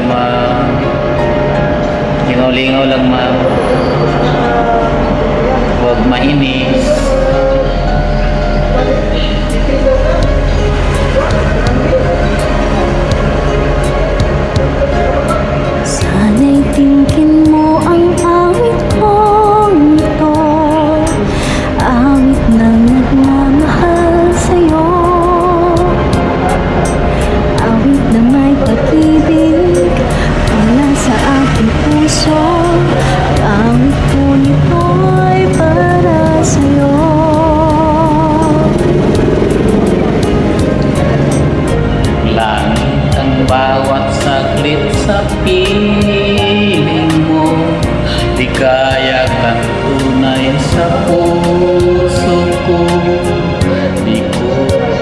ma'am. Lingaw-lingaw lang, ma'am. Huwag mainis. Sana'y tingin mo ang awit kong ito, awit ng nagmamahal sa'yo, awit na may pag-ibig mula sa aking puso. Ang awit ko nito'y para sa'yo. Langit ang bawat saglit sa piling mo, ligaya kang tunay sa puso ko. Di ko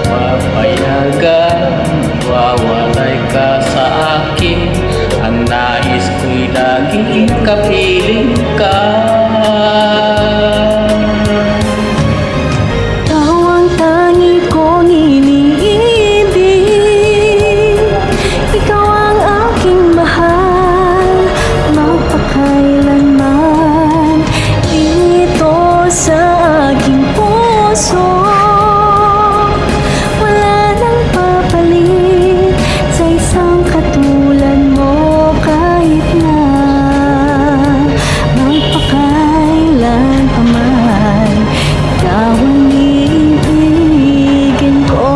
papayagan, wawalay ka sa akin. Ang nais ko'y laging kapiling ka. Ikaw ang tangi kong iniibig, ikaw ang aking mahal, magpakailanman dito sa aking puso. Wala nang papalit sa isang katulad mo, kahit na magpakailan pa man. Ikaw ang iibigin ko.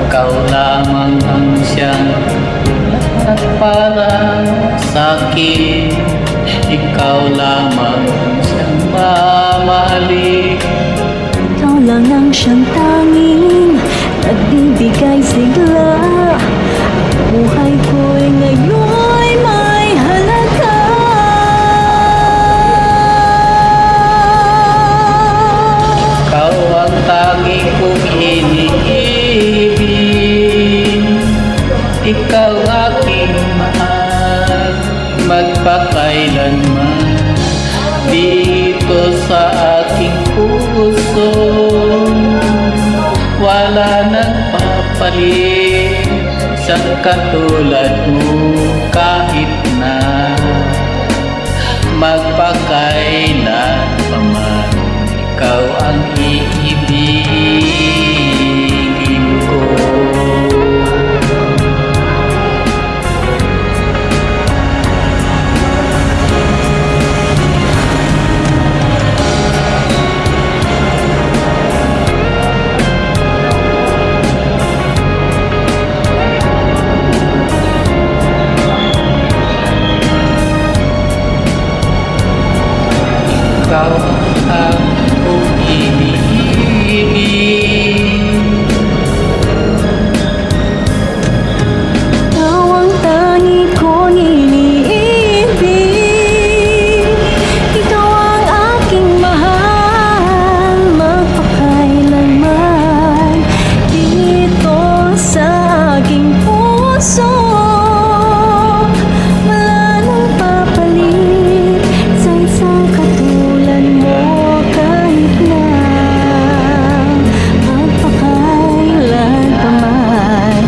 Ikaw lamang ang siyang lahat para sa'kin. Ikaw lamang ang siyang mamahalin. Ikaw lang ang siyang tanging nagbibigay sigla. Buhay ko'y ngayon'y may halaga. Ikaw ang tangi kong iniibig, ikaw aking mahal, magpakailanman dito sa aking puso. Wala nang papalit sa katulad mo, kahit na magpakailan pa man. Ikaw ang iibigin ko. Ikaw ang umiibig, Ikaw ang tangi kong iniibig, ikaw ang aking mahal, magpakailanman dito sa aking puso. Wala nang papalit sa isang katulad mo, kahit na magpakailan pa man.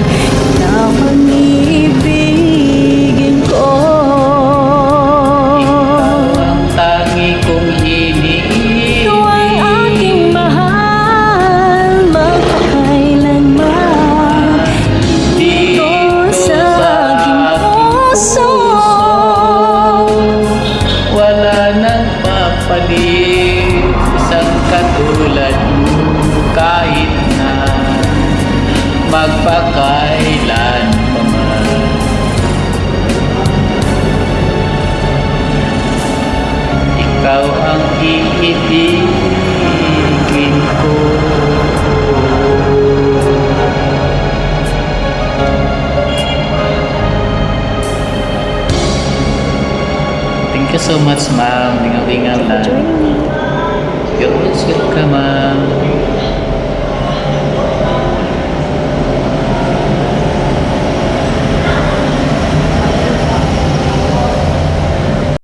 Ikaw ang iibigin ko. ikaw ang tangi kong iniibig. Ikaw ang aking mahal, magpakailanman dito sa aking puso. Wala nang papalit isang katulad mo, kahit na magpakailan pa man. Ikaw ang iibigin ko. Thank you so much, ma'am. Lingaw-lingaw lang. Join me. You're always welcome, ma'am.